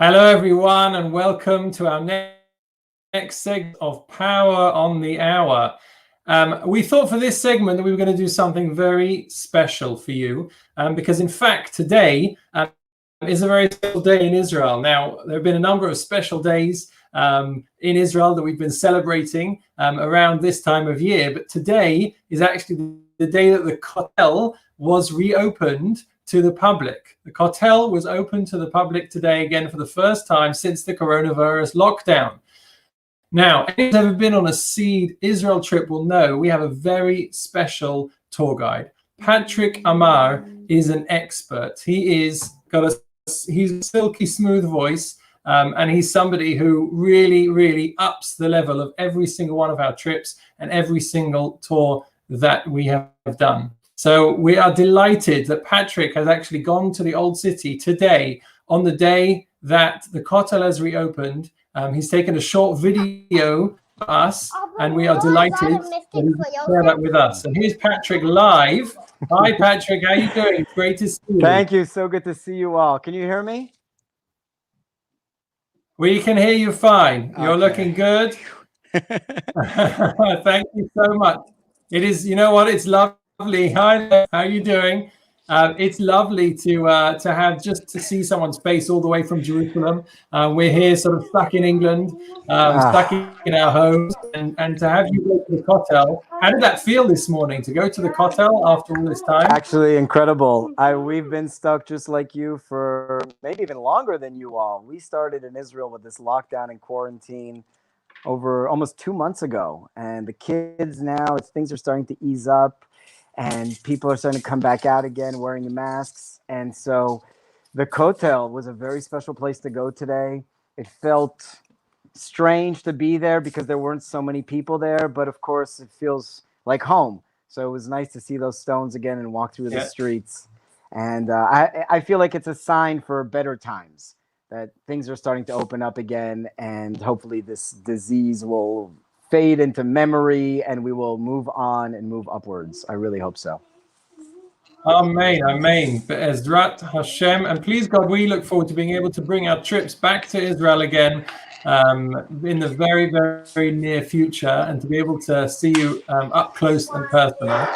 Hello, everyone, and welcome to our next segment of Power on the Hour. We thought for this segment that we were going to do something very special for you, because in fact today is a very special day in Israel. Now, there have been a number of special days in Israel that we've been celebrating around this time of year, but today is actually the day that the Kotel was reopened to the public. The Kotel was open to the public today again for the first time since the coronavirus lockdown. Now, anyone who's ever been on a Seed Israel trip will know we have a very special tour guide. Patrick Amar is an expert. He's a silky smooth voice, and he's somebody who really ups the level of every single one of our trips and every single tour that we have done. So we are delighted that Patrick has actually gone to the Old City today on the day that the Kotel has reopened. He's taken a short video for us, and we are delighted that he's share that with us. And here's Patrick live. Hi, Patrick. How are you doing? It's great to see you. Thank you. So good to see you all. Can you hear me? We can hear you fine. You're looking good. Thank you so much. It is, you know what? It's lovely. Hi there. How are you doing? It's lovely to have just to see someone's face all the way from Jerusalem. We're here sort of stuck in England, stuck in our homes, and to have you go to the Kotel. How did that feel this morning to go to the Kotel after all this time? Actually, incredible. We've been stuck just like you for maybe even longer than you all. We started in Israel with this lockdown and quarantine over almost 2 months ago. And the kids now, things are starting to ease up. And people are starting to come back out again wearing the masks. And so the Kotel was a very special place to go today. It felt strange to be there because there weren't so many people there. But of course, it feels like home. So it was nice to see those stones again and walk through the streets. And I feel like it's a sign for better times, that things are starting to open up again. And hopefully this disease will fade into memory and we will move on and move upwards. I really hope so. Amen, amen. Be'ezrat Hashem. And please God, we look forward to being able to bring our trips back to Israel again in the very, very near future, and to be able to see you up close and personal.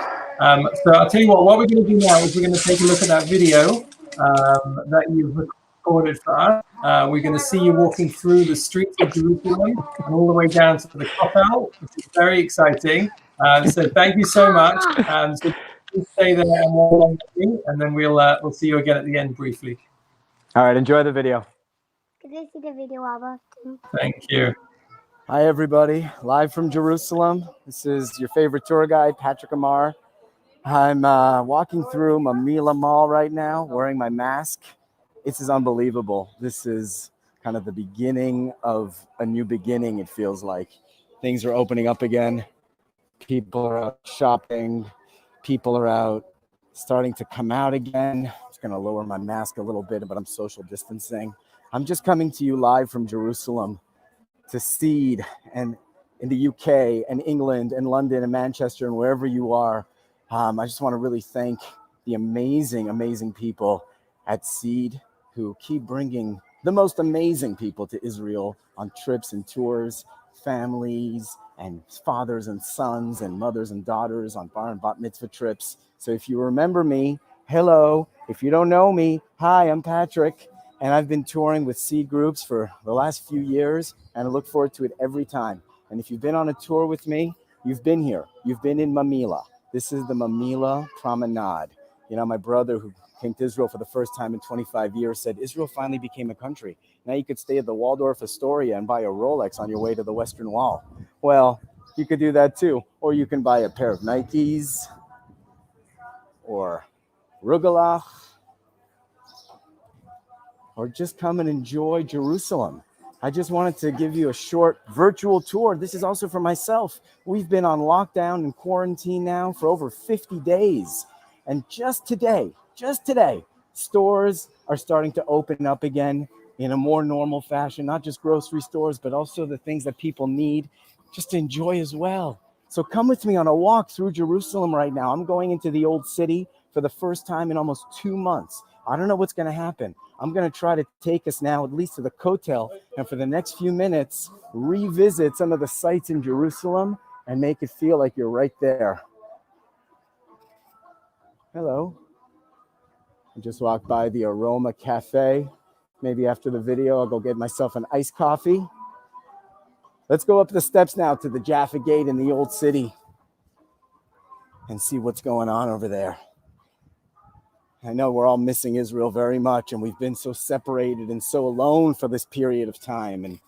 So I'll tell you what we're going to do now is we're going to take a look at that video that you've recorded for us. We're going to see you walking through the streets of Jerusalem and all the way down to the Kotel, which is very exciting. So thank you so much. So please stay there and then we'll see you again at the end briefly. All right, enjoy the video. Can I see the video, Abba? Thank you. Hi, everybody. Live from Jerusalem. This is your favorite tour guide, Patrick Amar. I'm walking through Mamila Mall right now, wearing my mask. This is unbelievable. This is kind of the beginning of a new beginning, it feels like. Things are opening up again. People are out shopping. People are out starting to come out again. I'm just going to lower my mask a little bit, but I'm social distancing. I'm just coming to you live from Jerusalem, to Seed, and in the UK and England and London and Manchester and wherever you are. I just want to really thank the amazing people at Seed who keep bringing the most amazing people to Israel on trips and tours, families and fathers and sons and mothers and daughters on bar and bat mitzvah trips. So if you remember me, hello. If you don't know me, hi, I'm Patrick. And I've been touring with Seed groups for the last few years, and I look forward to it every time. And if you've been on a tour with me, you've been here. You've been in Mamila. This is the Mamila Promenade. You know, my brother who came to Israel for the first time in 25 years said, Israel finally became a country. Now you could stay at the Waldorf Astoria and buy a Rolex on your way to the Western Wall. Well, you could do that too. Or you can buy a pair of Nikes or Rugelach, or just come and enjoy Jerusalem. I just wanted to give you a short virtual tour. This is also for myself. We've been on lockdown and quarantine now for over 50 days. And just today, stores are starting to open up again in a more normal fashion, not just grocery stores, but also the things that people need just to enjoy as well. So come with me on a walk through Jerusalem right now. I'm going into the Old City for the first time in almost 2 months. I don't know what's going to happen. I'm going to try to take us now at least to the Kotel, and for the next few minutes, revisit some of the sites in Jerusalem and make it feel like you're right there. Hello. I just walked by the Aroma Cafe. Maybe after the video, I'll go get myself an iced coffee. Let's go up the steps now to the Jaffa Gate in the Old City and see what's going on over there. I know we're all missing Israel very much, and we've been so separated and so alone for this period of time. And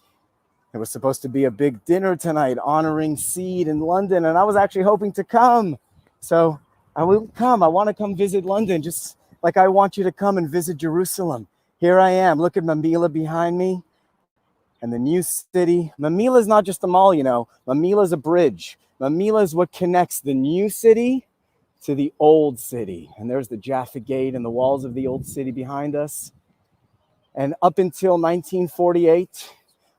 there was supposed to be a big dinner tonight honoring Seed in London, and I was actually hoping to come. So I will come. I want to come visit London, just like I want you to come and visit Jerusalem. Here I am. Look at Mamila behind me and the new city. Mamila is not just a mall, you know. Mamila is a bridge. Mamila is what connects the new city to the old city. And there's the Jaffa Gate and the walls of the old city behind us. And up until 1948,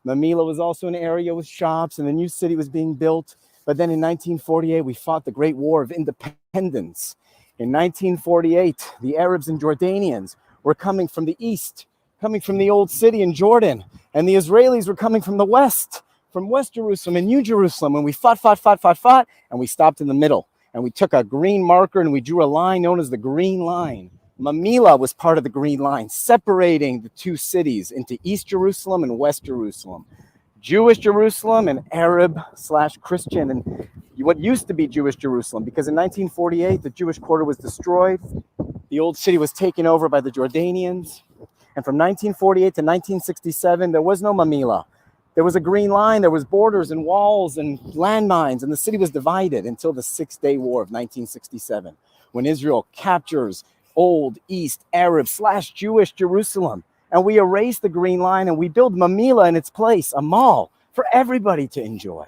Mamila was also an area with shops and the new city was being built. But then in 1948, we fought the Great War of Independence. In 1948, the Arabs and Jordanians were coming from the east, coming from the old city in Jordan. And the Israelis were coming from the west, from West Jerusalem and New Jerusalem. And we fought, and we stopped in the middle. And we took a green marker and we drew a line known as the Green Line. Mamila was part of the Green Line, separating the two cities into East Jerusalem and West Jerusalem. Jewish Jerusalem and Arab/Christian, and what used to be Jewish Jerusalem, because in 1948, the Jewish quarter was destroyed. The old city was taken over by the Jordanians. And from 1948 to 1967, there was no Mamila. There was a green line, there was borders and walls and landmines, and the city was divided until the Six-Day War of 1967, when Israel captures Old East Arab/Jewish Jerusalem. And we erase the green line and we build Mamila in its place, a mall for everybody to enjoy.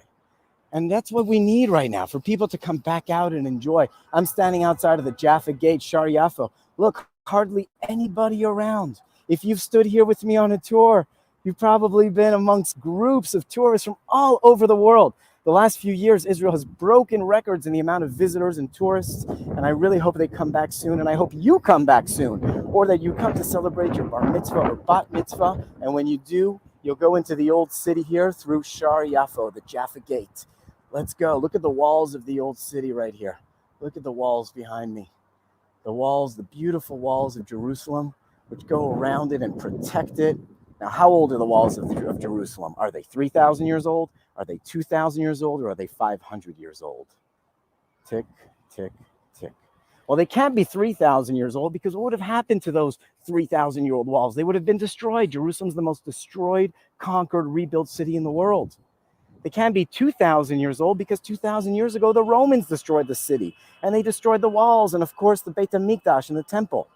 And that's what we need right now, for people to come back out and enjoy. I'm standing outside of the Jaffa Gate, Shar Yafo. Look, hardly anybody around. If you've stood here with me on a tour, you've probably been amongst groups of tourists from all over the world. The last few years, Israel has broken records in the amount of visitors and tourists, and I really hope they come back soon, and I hope you come back soon, or that you come to celebrate your bar mitzvah or bat mitzvah, and when you do, you'll go into the old city here through Shar Yafo, the Jaffa Gate. Let's go. Look at the walls of the old city right here. Look at the walls behind me. The walls, the beautiful walls of Jerusalem, which go around it and protect it. Now, how old are the walls of Jerusalem? Are they 3,000 years old? Are they 2,000 years old? Or are they 500 years old? Tick, tick, tick. Well, they can't be 3,000 years old, because what would have happened to those 3,000-year-old walls? They would have been destroyed. Jerusalem's the most destroyed, conquered, rebuilt city in the world. They can't be 2,000 years old, because 2,000 years ago, the Romans destroyed the city. And they destroyed the walls and, of course, the Beit HaMikdash and the temple.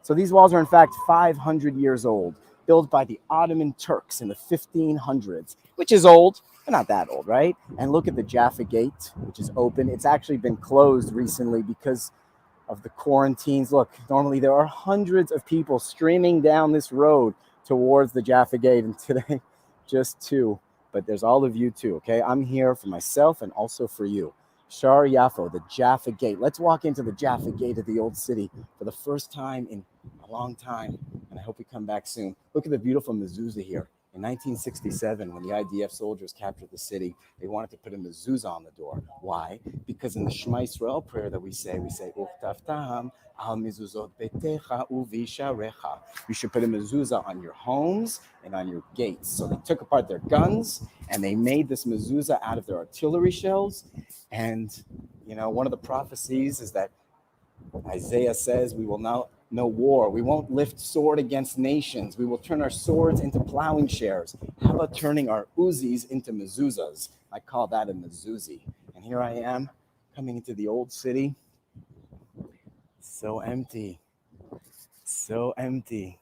So these walls are, in fact, 500 years old, built by the Ottoman Turks in the 1500s, which is old, but not that old, right? And look at the Jaffa Gate, which is open. It's actually been closed recently because of the quarantines. Look, normally there are hundreds of people streaming down this road towards the Jaffa Gate, and today, just 2. But there's all of you too, okay? I'm here for myself and also for you. Shar Yafo, the Jaffa Gate. Let's walk into the Jaffa Gate of the old city for the first time in a long time, and I hope we come back soon. Look at the beautiful mezuzah here. In 1967, when the IDF soldiers captured the city, they wanted to put a mezuzah on the door. Why? Because in the Shema Yisrael prayer that we say, Uchtavtam al mezuzot betecha uvisharecha. You should put a mezuzah on your homes and on your gates. So they took apart their guns and they made this mezuzah out of their artillery shells. And, you know, one of the prophecies is that Isaiah says we will now no war. We won't lift sword against nations. We will turn our swords into plowing shares. How about turning our Uzis into mezuzahs? I call that a mezuzah. And here I am coming into the old city. So empty. So empty.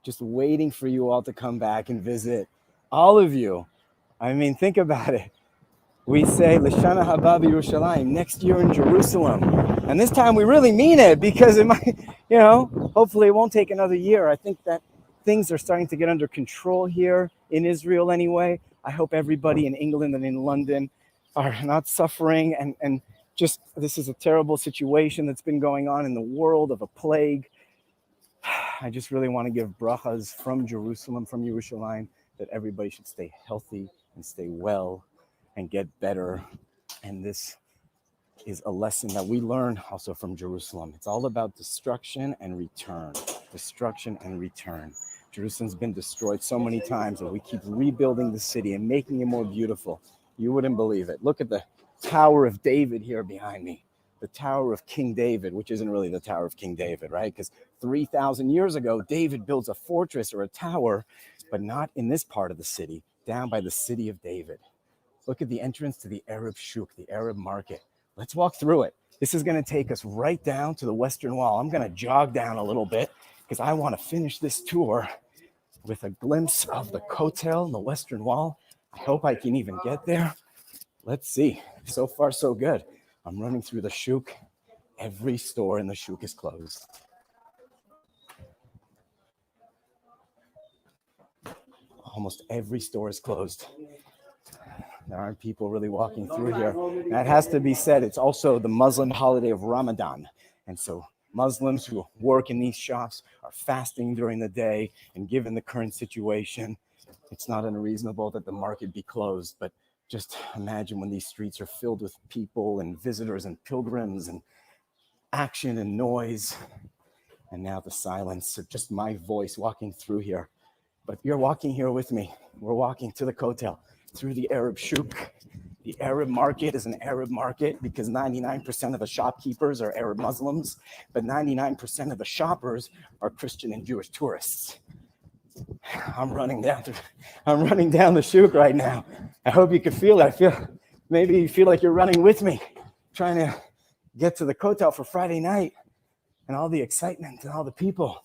Just waiting for you all to come back and visit. All of you. I mean, think about it. We say, L'shana haba b'Yerushalayim, next year in Jerusalem. And this time we really mean it, because it might, you know, hopefully it won't take another year. I think that things are starting to get under control here in Israel anyway. I hope everybody in England and in London are not suffering and this is a terrible situation that's been going on in the world of a plague. I just really want to give brachas from Jerusalem, from Yerushalayim, that everybody should stay healthy and stay well and get better. And this is a lesson that we learn also from Jerusalem. It's all about destruction and return. Destruction and return. Jerusalem's been destroyed so many times, and we keep rebuilding the city and making it more beautiful. You wouldn't believe it. Look at the Tower of David here behind me. The Tower of King David, which isn't really the Tower of King David, right? Because 3,000 years ago, David builds a fortress or a tower, but not in this part of the city, down by the city of David. Look at the entrance to the Arab Shuk, the Arab market. Let's walk through it. This is going to take us right down to the Western Wall. I'm going to jog down a little bit because I want to finish this tour with a glimpse of the Kotel and the Western Wall. I hope I can even get there. Let's see. So far, so good. I'm running through the shuk. Every store in the shuk is closed. Almost every store is closed. There aren't people really walking through here. That has to be said. It's also the Muslim holiday of Ramadan. And so Muslims who work in these shops are fasting during the day. And given the current situation, it's not unreasonable that the market be closed. But just imagine when these streets are filled with people and visitors and pilgrims and action and noise. And now the silence of just my voice walking through here. But you're walking here with me. We're walking to the Kotel, through the Arab Shuk. The Arab market is an Arab market because 99% of the shopkeepers are Arab Muslims, but 99% of the shoppers are Christian and Jewish tourists. I'm running down the shuk right now. I hope you can feel it. Maybe you feel like you're running with me, trying to get to the Kotel for Friday night and all the excitement and all the people.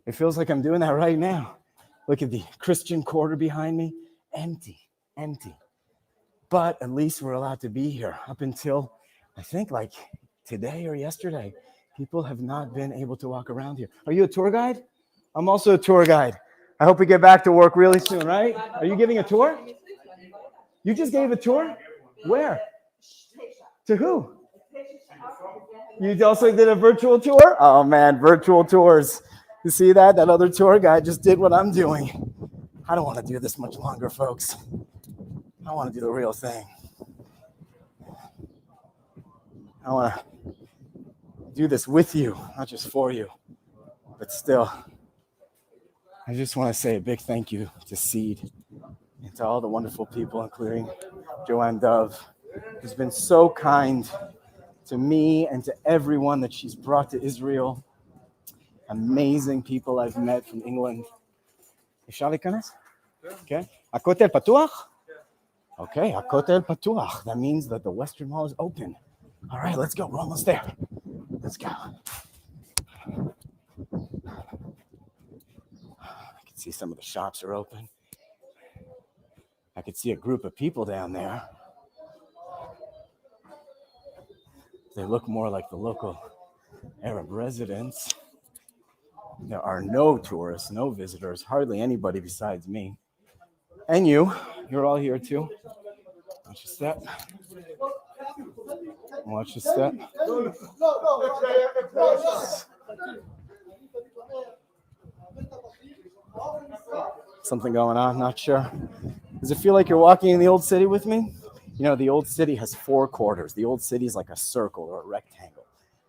It feels like I'm doing that right now. Look at the Christian quarter behind me. Empty. But at least we're allowed to be here. Up until, I think, like today or yesterday, people have not been able to walk around here. Are you a tour guide? I'm also a tour guide. I hope we get back to work really soon, right? Are you giving a tour? You just gave a tour? Where? To who? You also did a virtual tour? Oh man, virtual tours. You see that? That other tour guide just did what I'm doing. I don't want to do this much longer, folks. I want to do the real thing. I want to do this with you, not just for you. But still, I just want to say a big thank you to Seed and to all the wonderful people, including Joanne Dove, who's been so kind to me and to everyone that she's brought to Israel. Amazing people I've met from England. אפשר להיכנס? Okay. הכותל פתוח? Okay, הכותל פתוח. That means that the Western Wall is open. All right, let's go. We're almost there. Let's go. I can see some of the shops are open. I could see a group of people down there. They look more like the local Arab residents. There are no tourists, no visitors, hardly anybody besides me. And you're all here too. Watch your step. Watch your step. Something going on, not sure. Does it feel like you're walking in the old city with me? You know, the old city has 4 quarters. The old city is like a circle or a rectangle,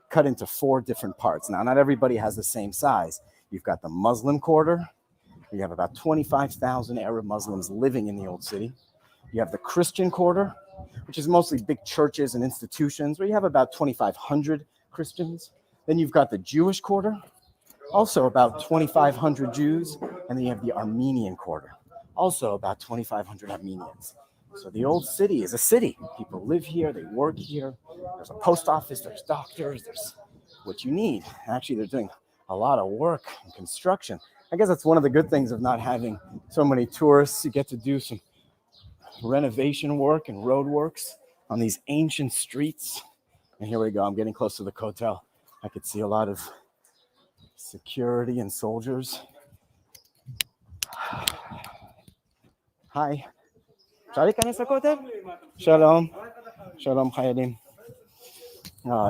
cut into 4 different parts. Now, not everybody has the same size. You've got the Muslim quarter. You have about 25,000 Arab Muslims living in the old city. You have the Christian quarter, which is mostly big churches and institutions, where you have about 2,500 Christians. Then you've got the Jewish quarter, also about 2,500 Jews. And then you have the Armenian quarter, also about 2,500 Armenians. So the old city is a city. People live here, they work here. There's a post office, there's doctors, there's what you need. Actually, they're doing a lot of work and construction. I guess that's one of the good things of not having so many tourists. You get to do some renovation work and road works on these ancient streets. And here we go. I'm getting close to the Kotel. I could see a lot of security and soldiers. Hi. אפשר להיכנס לכותל? שלום. שלום חיילים.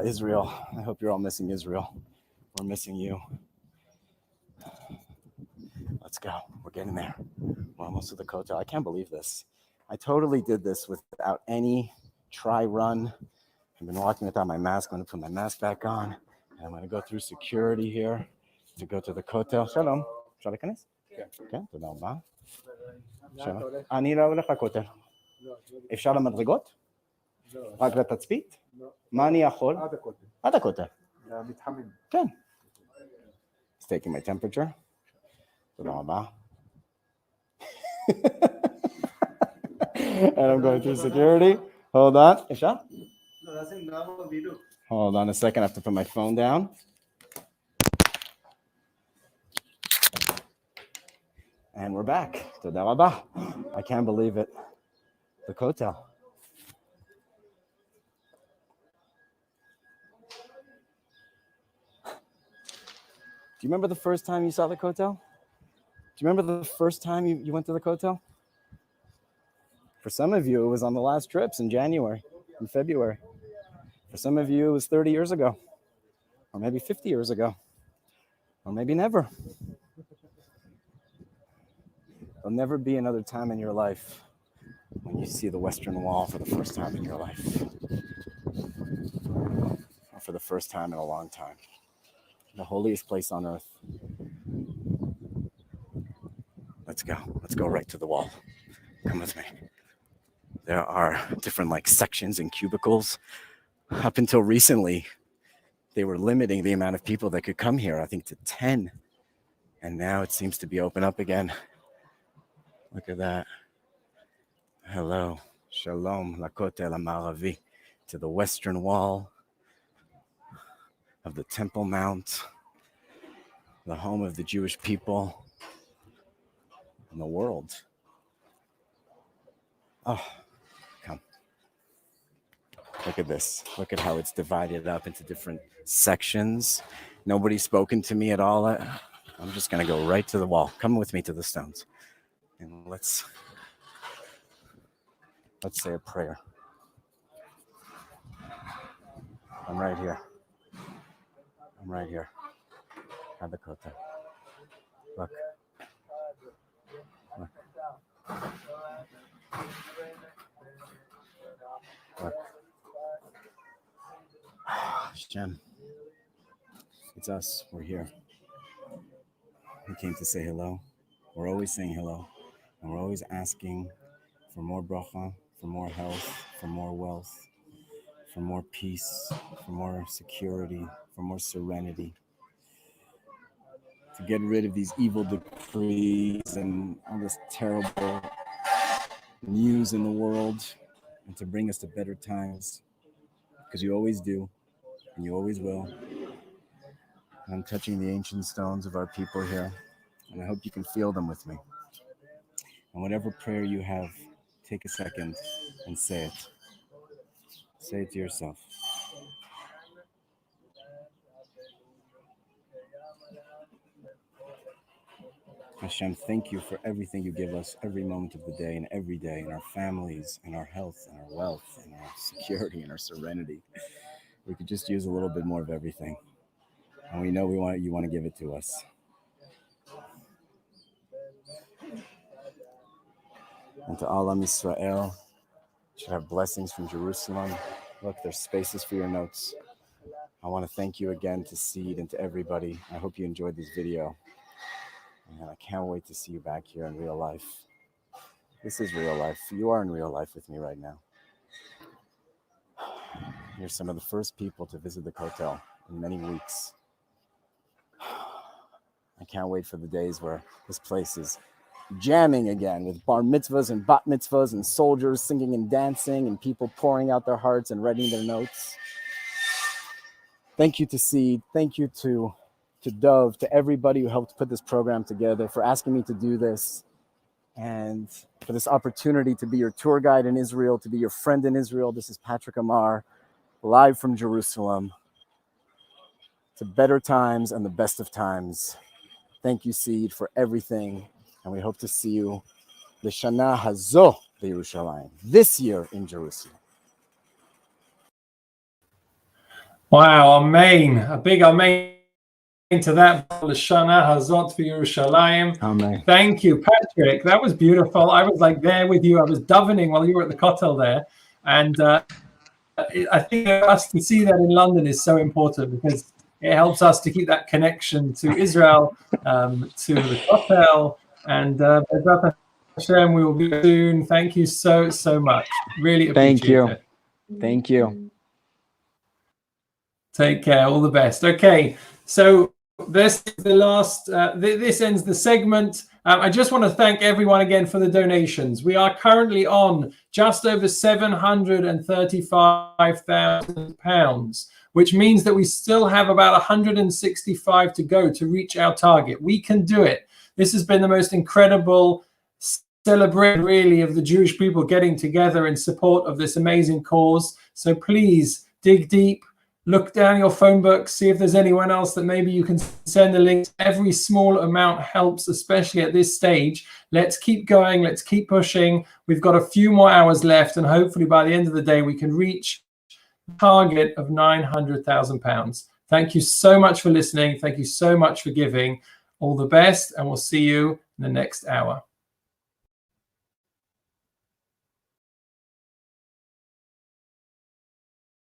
Israel. I hope you're all missing Israel. We're missing you. Let's go. We're getting there. We're almost to the Kotel. I can't believe this. I totally did this without any try run. I've been walking without my mask. I'm going to put my mask back on. And I'm going to go through security here to go to the Kotel. Shalom. אפשר להיכנס? כן, תודה רבה. שלום. אני לא הולך לכותל. אפשר למדרגות? רק לתצפית? מה אני יכול? עד הכותל. כן. It's taking my temperature. תודה רבה. And I'm going through security. Hold on. אפשר? Hold on a second. I have to put my phone down. And we're back. תודה רבה. I can't believe it. The Kotel. Do you remember the first time you saw the Kotel? Do you remember the first time you went to the Kotel? For some of you, it was on the last trips in January, in February. For some of you, it was 30 years ago, or maybe 50 years ago, or maybe never. There'll never be another time in your life when you see the Western Wall for the first time in your life, or for the first time in a long time. The holiest place on earth. Let's go. Let's go right to the wall. Come with me. There are different sections and cubicles. Up until recently, they were limiting the amount of people that could come here, I think, to 10. And now it seems to be open up again. Look at that. Hello. Shalom. Lakotel Maravi. To the western wall of the Temple Mount, the home of the Jewish people in the world. Oh, come. Look at this. Look at how it's divided up into different sections. Nobody's spoken to me at all. I'm just going to go right to the wall. Come with me to the stones. And let's say a prayer. I'm right here. I'm right here at the Kotel. Look. Look. Look. Hashem. It's us. We're here. We came to say hello. We're always saying hello. And we're always asking for more bracha, for more health, for more wealth, for more peace, for more security, for more serenity, to get rid of these evil decrees and all this terrible news in the world, and to bring us to better times, because you always do, and you always will. And I'm touching the ancient stones of our people here, and I hope you can feel them with me. And whatever prayer you have, take a second and say it. Say it to yourself. Hashem, thank you for everything you give us every moment of the day, and every day, in our families, in our health, and our wealth, and our security, and our serenity. We could just use a little bit more of everything. And we know you want to give it to us. And to Alam Israel, you should have blessings from Jerusalem. Look, there's spaces for your notes. I want to thank you again to Seed and to everybody. I hope you enjoyed this video. And I can't wait to see you back here in real life. This is real life. You are in real life with me right now. You're some of the first people to visit the Kotel in many weeks. I can't wait for the days where this place is jamming again with bar mitzvahs and bat mitzvahs and soldiers singing and dancing and people pouring out their hearts and writing their notes. Thank you to Seed. Thank you to Dove, to everybody who helped put this program together, for asking me to do this, and for this opportunity to be your tour guide in Israel, to be your friend in Israel. This is Patrick Amar, live from Jerusalem, to better times and the best of times. Thank you, Seed, for everything. And we hope to see you L'Shana Hazo Yerushalayim, this year in Jerusalem. Wow, amen. A big amen to that. L'Shana Hazot Yerushalayim. Amen. Thank you, Patrick. That was beautiful. I was like there with you. I was davening while you were at the Kotel there. And I think us to see that in London is so important because it helps us to keep that connection to Israel, to the Kotel. And Bezrat Hashem, we will be soon. Thank you so much. Really appreciate it. Thank you. Take care. All the best. Okay, so this is the last. This ends the segment. I just want to thank everyone again for the donations. We are currently on just over £735,000, which means that we still have about 165 to go to reach our target. We can do it. This has been the most incredible celebration, really, of the Jewish people getting together in support of this amazing cause. So please dig deep. Look down your phone book, see if there's anyone else that maybe you can send a link. Every small amount helps, especially at this stage. Let's keep going. Let's keep pushing. We've got a few more hours left, and hopefully by the end of the day, we can reach the target of £900,000. Thank you so much for listening. Thank you so much for giving. All the best, and we'll see you in the next hour.